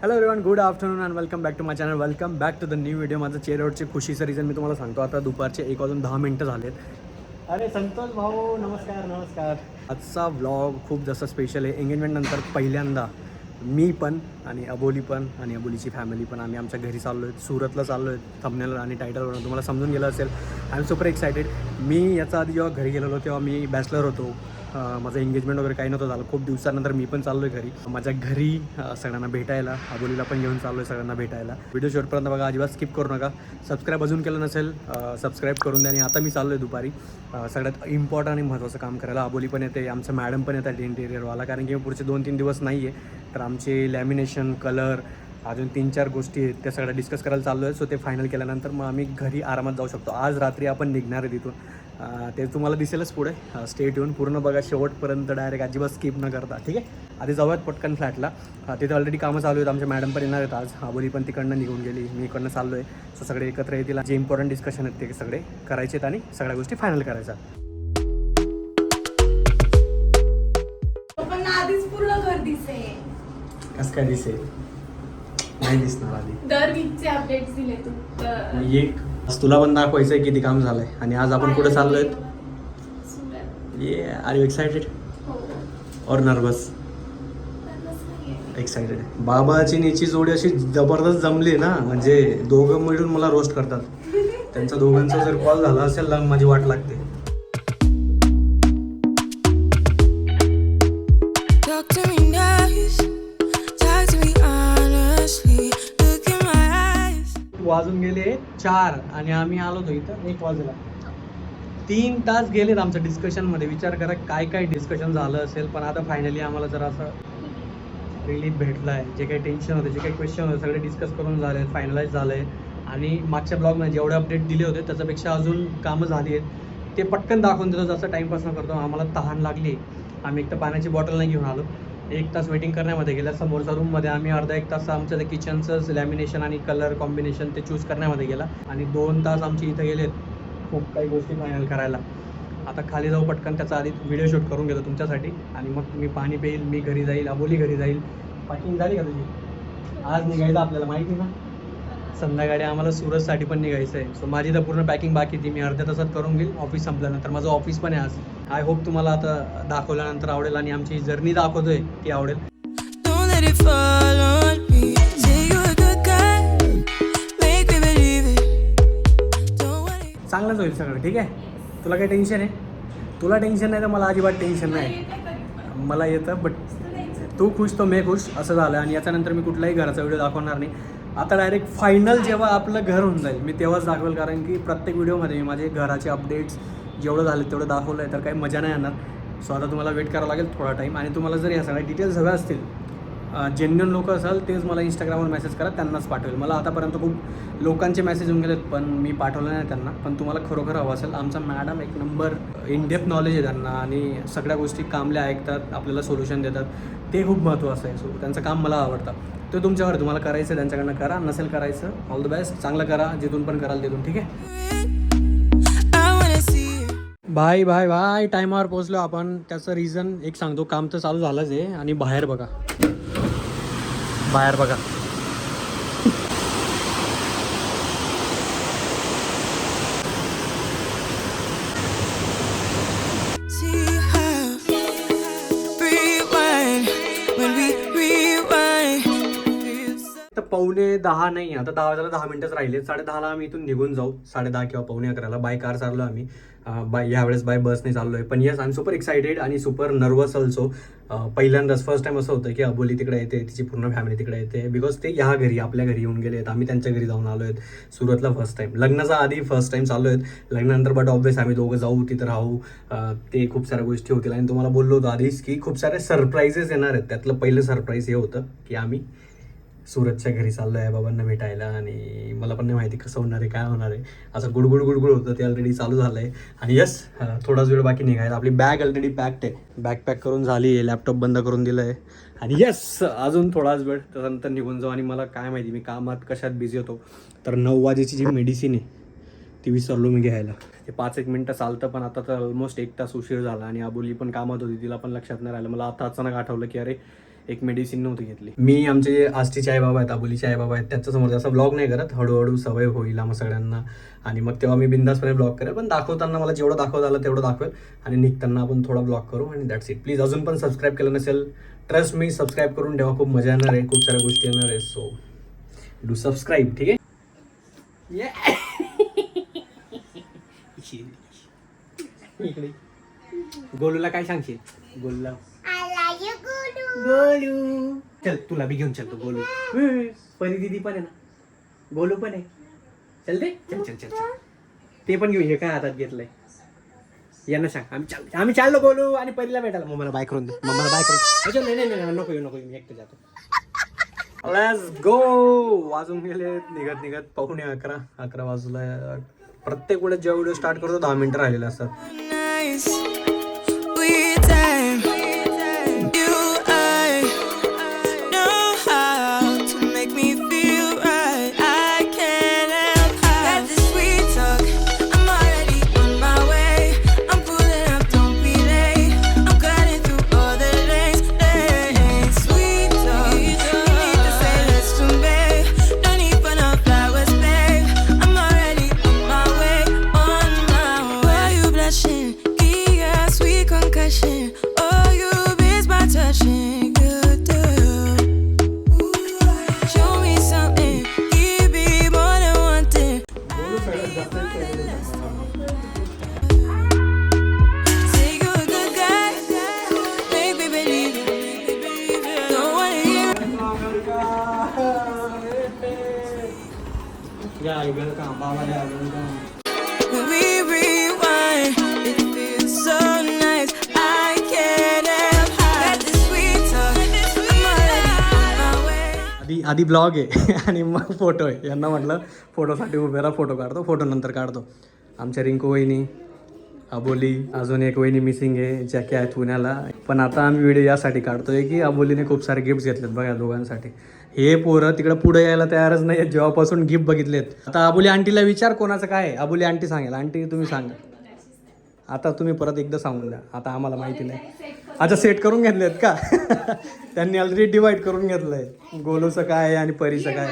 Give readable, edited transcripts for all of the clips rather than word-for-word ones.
Hello everyone, good afternoon and welcome back to my channel. Welcome back to the new video. माझं चेहऱ्यावरचे खुशीचं reason मी तुम्हाला सांगतो. आता दुपारचे 1:10 झालेत. अरे संतोष भाऊ, नमस्कार नमस्कार. आजचा व्लॉग खूप जास्त स्पेशल आहे. एंगेजमेंटनंतर पहिल्यांदा मी पण आणि अबोली पण आणि अबोलीची फॅमिली पण आम्ही आमच्या घरी चाललो आहे. सुरतला चाललो आहे. थंबनेल आणि टायटलवरून तुम्हाला समजून गेलं असेल. I am super excited. मी याचा आधी जेव्हा घरी गेलेलो तेव्हा मी बॅचलर होतो. माझं एंगेजमेंट वगैरे काही नव्हतं झालं. खूप दिवसानंतर मी पण चाललो आहे घरी. माझ्या घरी सगळ्यांना भेटायला, अबोलीला पण घेऊन चाललो आहे सगळ्यांना भेटायला. व्हिडिओ शेवटपर्यंत बघा, अजिबात स्किप करू नका. सबस्क्राईब अजून केलं नसेल सबस्क्राईब करून द्या. आणि आता मी चाललो आहे दुपारी सगळ्यात इम्पॉर्टंट आणि महत्त्वाचं काम करायला. अबोली पण येते, आमचं मॅडम पण येतात इंटेरियरवाला, कारण की पुढचे 2-3 दिवस नाही आहे. तर आमचे लॅमिनेशन, कलर, अजून 3-4 गोष्टी आहेत त्या सगळ्या डिस्कस करायला चाललो आहे. सो ते फायनल केल्यानंतर मग आम्ही घरी आरामात जाऊ शकतो. आज रात्री आपण निघणार आहे तिथून. ते तुम्हाला दिसेलच पुढे. स्टे ट्यून पूर्ण बघा शेवटपर्यंत, डायरेक्ट अजिबात स्किप न करता. ठीक आहे, आधी जाऊयात पटकन फ्लॅटला. तिथे ऑलरेडी कामं चालू आहेत. आमच्या मॅडम पण येणार आहेत आज. अबोली पण तिकडनं निघून गेली, मी इकडनं चाललो आहे. सो सगळे एकत्र येतील. जे इम्पॉर्टंट डिस्कशन आहेत ते सगळे करायचे आहेत आणि सगळ्या गोष्टी फायनल करायच्या. पण आधीच पूर्ण घर दिसे. कसं काय दिसेल? नाही दिसणार आधी. दर वीकचे अपडेट्स दिले तू तर. एक तुला पण दाखवायचं आहे किती काम झालंय. आणि आज आपण कुठे चाललोय? ये आर यू एक्सायटेड और नर्वस? एक्सायटेड. बाबाची नीची जोडी अशी जबरदस्त जमली ना, म्हणजे दोघं मिळून मला रोस्ट करतात. त्यांचा दोघांचा जर कॉल झाला असेल ना, माझी वाट लागते. वाजून गेले 4 आणि आम्ही आलो होतो इथं 1 वाजला. 3 तास गेलेत आमचं डिस्कशनमध्ये. विचार करा काय काय डिस्कशन झालं असेल. पण आता फायनली आम्हाला जरा असं रिलीफ भेटलं आहे. जे काही टेन्शन होते, जे काही क्वेश्चन होते, सगळे डिस्कस करून झाले, फायनलाइज झालं आहे. आणि मागच्या ब्लॉगमध्ये जेवढे अपडेट दिले होते त्याच्यापेक्षा अजून कामं झाली आहेत. ते पटकन दाखवून देतो, जसं टाईमपास न करतो. आम्हाला तहान लागली. आम्ही एक तर पाण्याची बॉटल नाही घेऊन आलो. 1 तास वेटिंग करण्यामध्ये गेला. समोरच्या रूममध्ये आम्ही अर्धा 1 तास आमचं ते किचनचंच लॅमिनेशन आणि कलर कॉम्बिनेशन ते चूज करण्यामध्ये गेला. आणि 2 तास आमचे इथं गेलेत खूप काही गोष्टी फायनल करायला. आता खाली जाऊ पटकन. त्याचा आधी व्हिडिओ शूट करून घेतो तुमच्यासाठी. आणि मग मी पाणी पेईल, मी घरी जाईल, अबोली घरी जाईल. पॅकिंग झाली का तुझी? आज निघायचं आपल्याला माहिती ना. संध्याकाळी आम्हाला सुरतसाठी पण निघायचं आहे. सो माझी तर पूर्ण पॅकिंग बाकी ती मी अर्ध्या तासात करून घेईल. ऑफिस संपल्यानंतर माझं ऑफिस पण आहे आज. आय होप तुम्हाला आता दाखवल्यानंतर आवडेल आणि आमची जर्नी दाखवतोय ती आवडेल. चांगलंच होईल सगळं. ठीक आहे, तुला काही टेन्शन आहे? तुला टेन्शन नाही तर मला अजिबात टेन्शन नाही. मला येतं, बट तू खुश तो मैं खुश असं झालं. आणि याच्यानंतर मी कुठलाही घराचा व्हिडिओ दाखवणार नाही. आता डायरेक्ट फायनल जेव्हा आपलं घर होऊन जाईल मी तेव्हाच दाखवेल. कारण की प्रत्येक व्हिडिओमध्ये मी माझे घराचे अपडेट्स जेवढं झाले तेवढं दाखवलं आहे, तर काही मजा नाही येणार. सो आता तुम्हाला वेट करावं लागेल थोडा टाईम. आणि तुम्हाला जर या सगळ्या डिटेल्स हव्या असतील, जेन्युन लोक असाल तेच मला इंस्टाग्रामवर मेसेज करा, त्यांनाच पाठवेल. मला आतापर्यंत खूप लोकांचे मेसेज येऊन गेलेत पण मी पाठवलं नाही त्यांना. पण तुम्हाला खरोखर हवं असेल, आमचा मॅडम एक नंबर इन डेप्थ नॉलेज आहे त्यांना. आणि सगळ्या गोष्टी कामल्या ऐकतात, आपल्याला सोल्युशन देतात. ते खूप महत्त्वाचं आहे. सो त्यांचं काम मला आवडतं. ते तुमच्यावर, तुम्हाला करायचं त्यांच्याकडनं करा, नसेल करायचं ऑल द बेस्ट. चांगलं करा, जिथून पण कराल तिथून. ठीक आहे, बाय बाय बाय. टायमावर पोहोचलो आपण. त्याचं रिझन एक सांगतो. काम तर चालू झालंच आहे. आणि बाहेर बघा, बाहेर बघा. तर 9:45 नाही, आता 10 वाजायला 10 मिनिटच राहिले. 10:30ला आम्ही इथून निघून जाऊ. 10:30 किंवा 11:45 बाय कार चाललो आम्ही. यावेळेस बाय बसने चाललो आहे. पण yes, I am super excited आणि सुपर नर्वस ऑल्सो. पहिल्यांदाच फर्स्ट टाईम असं होतं की अबोली तिकडे येते, तिची पूर्ण फॅमिली तिकडे येते. बिकॉज ते ह्या घरी, आपल्या घरी येऊन गेले आहेत. आम्ही त्यांच्या घरी जाऊन आलो आहेत सुरतला फर्स्ट टाईम. लग्नाचा आधी फर्स्ट टाईम चाललो आहेत. लग्नानंतर बट ऑब्वियस आम्ही दोघं जाऊ, तिथं राहू. ते खूप साऱ्या गोष्टी होतील. आणि तुम्हाला बोललो होतो आधीच की खूप सारे सरप्राईजेस येणार आहेत. त्यातलं पहिलं सरप्राईज हे होतं की आम्ही सुरतच्या घरी चाललो आहे बाबांना भेटायला. आणि मला पण नाही माहिती कसं होणार आहे, काय होणार आहे. असं गुडगुड होतं. ते ऑलरेडी चालू झालं आहे. आणि यस, थोडाच वेळ बाकी निघायला. आपली बॅग ऑलरेडी पॅक्ड आहे. बॅग पॅक करून झाली आहे. लॅपटॉप बंद करून दिलं आहे. आणि यस, अजून थोडाच वेळ त्यानंतर निघून जाऊ. आणि मला काय माहिती मी कामात कशात बिझी होतो. तर 9 वाजेची जी मेडिसिन आहे ती विसरलो मी घ्यायला. ते 5-1 मिनटं चालतं, पण आता तर ऑलमोस्ट 1 तास उशीर झाला. आणि अबोली पण कामात होती, तिला पण लक्षात नाही राहिलं. मला आता अचानक आठवलं की अरे एक मेडिसिन नव्हती घेतली. मी आमचे आष्टीचे आई बाबा आहेत, आबोलीचे आई बाबा आहेत, त्यांच्यासमोर जास्त ब्लॉग नाही करत. हळूहळू सवय होईल आम्हा सगळ्यांना आणि मग तेव्हा मी बिंदासपणे ब्लॉग करेल. पण दाखवताना मला जेवढं दाखवता आलं तेवढं दाखवेल आणि निघताना आपण थोडा ब्लॉग करू आणि दॅट्स इट. प्लीज अजून पण सबस्क्राईब केलं नसेल, ट्रस्ट मी, सबस्क्राईब करून ठेवा. खूप मजा येणार आहे, खूप साऱ्या गोष्टी येणार आहे. So do subscribe. ठीक आहे. इकडे गोलूला काय सांगशील? गोलूला गोलू चल, तुला बी घेऊन चलतो. गोलू परी दिदी पण आहे ना, गोलू पण आहे. चल दे, चल चल चल चल, ते पण घेऊन. हे काय हातात घेतलंय यांना सांग. आम्ही चाललो गोलू आणि परीला भेटायला. मग मला बाय करून दे, मग मला बाय करून. अच्छा नाही नाही नको येऊ, मी एकटं जातो. Let's go. वाजून गेले निघत निघत 11:45 वाजला. प्रत्येक वेळेस जेव्हा व्हिडिओ स्टार्ट करतो 10 मिनिटं राहिलेले असतात. आधी ब्लॉग आहे आणि मग फोटो आहे. यांना म्हटलं फोटोसाठी उभे राहा, फोटो काढतो, फोटो नंतर काढतो. आमच्या रिंकू वहिनी, अबोली, अजून एक वहिनी मिसिंग आहे, जॅकी आहे पुण्याला. पण आता आम्ही व्हिडिओ यासाठी काढतोय की अबोलीने खूप सारे गिफ्ट्स घेतलेत बघा दोघांसाठी. हे पोरं तिकडे पुढे यायला तयारच नाही जेव्हापासून गिफ्ट बघितलेत. आता अबोली आंटीला विचार कोणाचं काय आहे. अबोली आंटी सांगेल. आंटी तुम्ही सांगा आता, तुम्ही परत एकदा सांगून द्या. आता आम्हाला माहिती नाही. अच्छा सेट करून घेतलेत का? त्यांनी ऑलरेडी डिवाइड करून घेतलंय. गोलूचं काय आणि परीचं काय.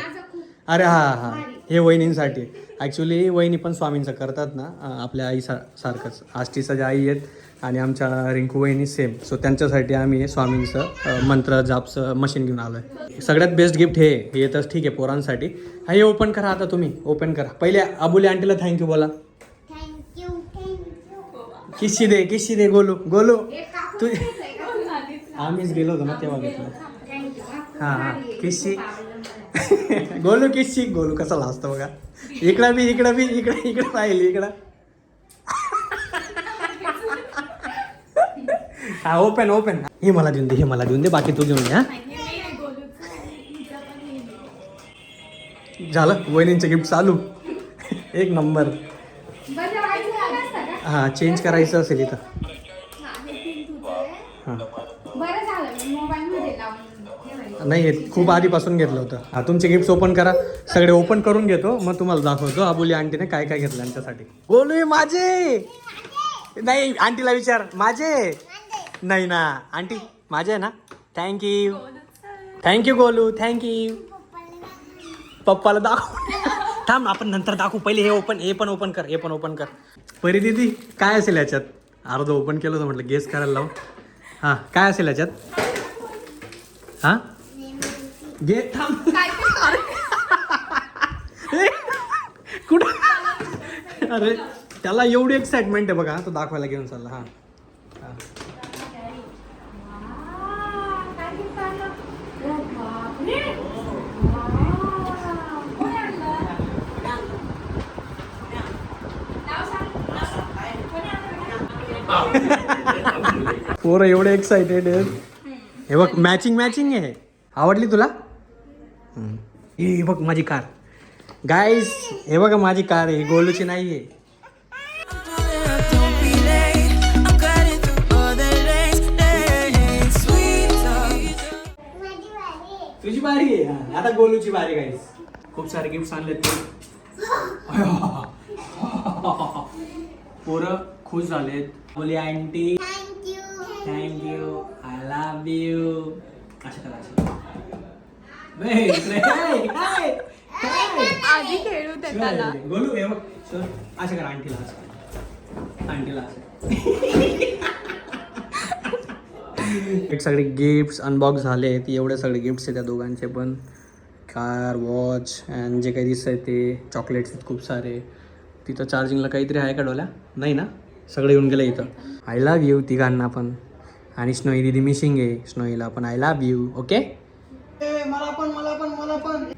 अरे हां हे वहिनींसाठी. ॲक्च्युली वहिनी पण स्वामींचं करतात ना, आपल्या आई सारखंच. आष्टीच्या ज्या आई आहेत आणि आमच्या रिंकू वहिनी सेम. सो त्यांच्यासाठी आम्ही स्वामींचं मंत्र जापचं मशीन घेऊन आलो आहे. सगळ्यात बेस्ट गिफ्ट हे तर ठीक आहे पोरांसाठी. हे ओपन करा आता, तुम्ही ओपन करा. पहिले अबोली आंटीला थँक्यू बोला. किस्सी दे गोलू. गोलू तू आम्हीच गेलो होतो ना तेव्हा घेतलं. हां किस्सी गोलू किस्सी. गोलू कसा लाजतो बघा. इकडं बी इकडं राहील इकडं. हा ओपन. हे मला देऊन दे बाकी तू घेऊन घ्या. झालं वहिनींचं गिफ्ट चालू. एक नंबर. हां चेंज करायचं असेल इथं. हां नाही हे खूप आधीपासून घेतलं होतं. हां तुमचे गिफ्ट ओपन करा. सगळे ओपन करून घेतो मग तुम्हाला दाखवतो अबोली आंटीने काय काय घेतलं आमच्यासाठी. गोलू माझे नाही, आंटीला विचार. माझे नाही ना आंटी, माझे आहे ना. Thank you Golu, thank you. पप्पाला दाखव. थांब आपण नंतर दाखवू. पहिले हे पण ओपन कर. परी दीदी काय असेल याच्यात? अर्ध ओपन केलं होतं म्हटलं गेस करायला लावून. हां काय असेल याच्यात? हां गे थांब. कुठं? अरे त्याला एवढी एक्साइटमेंट आहे बघा, तो दाखवायला घेऊन चालला. हां पोरं एवढे एक्साइटेड आहेत. हे बघ मॅचिंग आहे. आवडली तुला? हे बघ माझी कार. गाईस हे बघा माझी कार आहे, गोलूची नाही आहे. तुझी बारी आहे आता, गोलूची बारी. गाईस खूप सारे गिफ्ट आणलेत. पोरं खुश झालेत. बोली aunty thank you, I love you. अशा करा अशा. नाही, इकडे. हाय, हाय. आधी खेळू दे त्याला. गोलू हे बघ सर असं करा आंटीला असं आंटीला असं एक सगळे गिफ्ट्स अनबॉक्स झाले आहेत एवढे सगळे गिफ्ट्स आहेत त्या दोघांचे पण कार वॉच अँड जे काही दिसत आहे ते चॉकलेट्स आहेत खूप सारे तिथं चार्जिंगला काहीतरी आहे का डोल्या नाही ना सगळं येऊन गेलं इथं आय लव्ह यू तिघांना पण आणि स्नोई दिदी मिशिंग आहे स्नोईला पण आय लव्ह यू ओके मला पण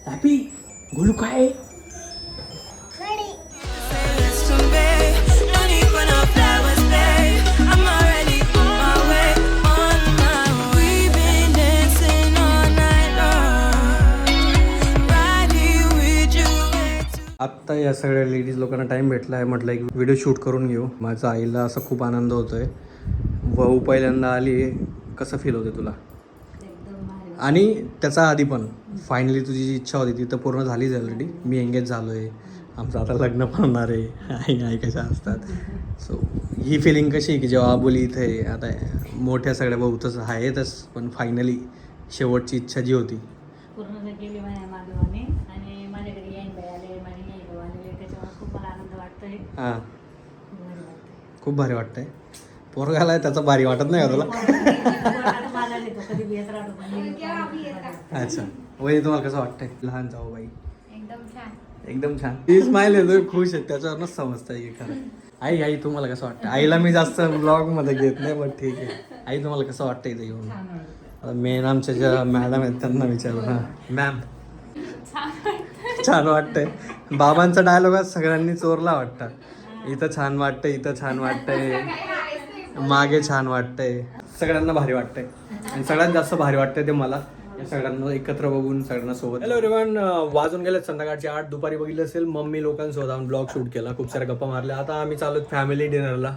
हॅपी गोलू काय आत्ता या सगळ्या लेडीज लोकांना टाइम भेटला आहे म्हटलं एक व्हिडिओ शूट करून घेऊ माझ्या आईला असं खूप आनंद होतोय वहू पहिल्यांदा आली कसं फील होते तुला आणि त्याचा आधी पण फायनली तुझी जी इच्छा होती ती तर पूर्ण झालीच ऑलरेडी मी एंगेज झालो आहे आमचं आता लग्न पण होणार आहे आई कशा असतात सो ही फिलिंग कशी आहे की जेव्हा आबोली इथे आहे आता मोठ्या सगळ्या बहुतच आहेतच पण फायनली शेवटची इच्छा जी होती पूर्ण केली माझ्या मागवाने आणि माझ्या घरी येईन बाई आले माझे येईन भाऊ आलेले त्याच्यामुळे खूप मला आनंद वाटतोय हां खूप भारी वाटतंय पोरगाला आहे त्याचं भारी वाटत नाही का तुला कधी बेस राहतो अच्छा वय तुम्हाला कसं वाटतंय लहान जाऊ बाई एकदम छान एकदम छान ती स्माइल आहे खुश आहे त्याच्यावरच समजतंय की खरं आई तुम्हाला कसं वाटतं आईला मी जास्त ब्लॉग मध्ये घेत नाही पण ठीक आहे आई तुम्हाला कसं वाटतं इथं येऊन आता मेन आमच्या ज्या मॅडम आहेत त्यांना विचारू हां मॅम छान वाटतंय बाबांचा डायलॉग आज सगळ्यांनी चोरला वाटतं इथं छान वाटतंय मागे छान वाटतंय सगळ्यांना भारी वाटतंय आणि सगळ्यात जास्त भारी वाटतंय ते मला या सगळ्यांना एकत्र बघून सगळ्यांना सोबत हॅलो एव्हरीवन वाजून गेले संध्याकाळचे 8 दुपारी बघितलं असेल मम्मी लोकांसोबत आम्ही ब्लॉग शूट केला खूप साऱ्या गप्पा मारल्या आता आम्ही चालू फॅमिली डिनरला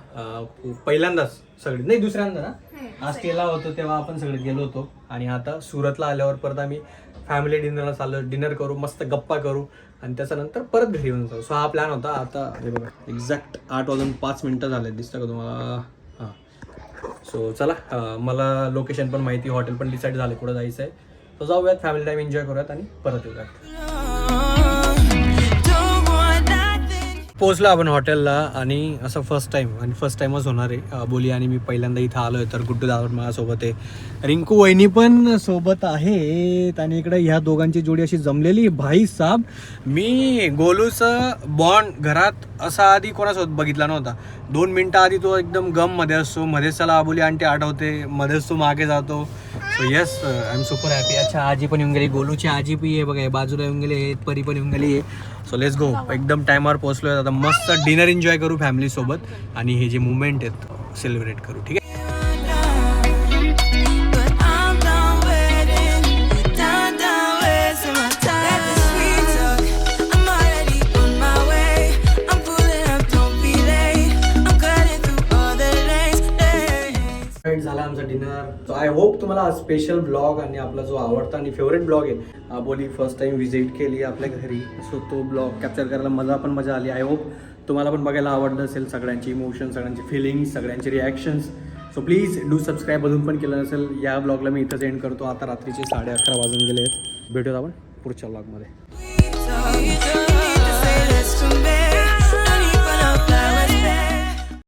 पहिल्यांदाच सगळे नाही दुसऱ्यांदा ना आज केला होतो तेव्हा आपण सगळे गेलो होतो आणि आता सुरतला आल्यावर परत आम्ही फॅमिली डिनरला चाललो डिनर करू मस्त गप्पा करू आणि त्याच्यानंतर परत घरी येऊन जाऊ सो हा प्लॅन होता आता हे बघा एक्झॅक्ट 8:05 झाले दिसतं का तुम्हाला हां सो चला मला लोकेशन पण माहिती हॉटेल पण डिसाईड झाले कुठं जायचं आहे सो जाऊयात फॅमिली टाईम एन्जॉय करूयात आणि परत येऊयात पोचलो आपण हॉटेलला आणि असं फर्स्ट टाईमच होणार आहे बोली आणि मी पहिल्यांदा इथं आलो आहे तर गुड्डू दादा माझ्यासोबत आहे रिंकू वहिनी पण सोबत आहेत आणि इकडे ह्या दोघांची जोडी अशी जमलेली भाई साब मी गोलूचं बॉन्ड घरात असा आधी कोणासोबत बघितला नव्हता 2 मिनटं आधी तो एकदम गममध्ये असतो मध्येच त्याला आबोली आंटी आठवते मध्येच तो मागे जातो so yes I am super happy अच्छा आजी पण येऊन गेली गोलूची आजी पण आहे बघा बाजूला येऊन गेली परी पण येऊन गेली सो लेट्स गो एकदम टायमावर पोहोचलोय आता मस्त डिनर एन्जॉय करू फॅमिली सोबत आणि हे जे मुवमेंट आहेत सेलिब्रेट करू ठीक आहे झाला आमचा डिनर सो आय होप तुम्हाला स्पेशल ब्लॉग आणि आपला जो आवडता आणि फेवरेट ब्लॉग आहे बोली फर्स्ट टाइम व्हिजिट केली आपल्या घरी सो तो ब्लॉग कॅप्चर करायला मजा आली आय होप तुम्हाला पण बघायला आवडलं असेल सगळ्यांची इमोशन सगळ्यांची फिलिंग्स सगळ्यांचे reactions so please do subscribe अजून पण केलं नसेल या ब्लॉगला मी इथंच एंड करतो आता रात्रीचे 11:30 वाजून गेले आहेत भेटूयात आपण पुढच्या ब्लॉगमध्ये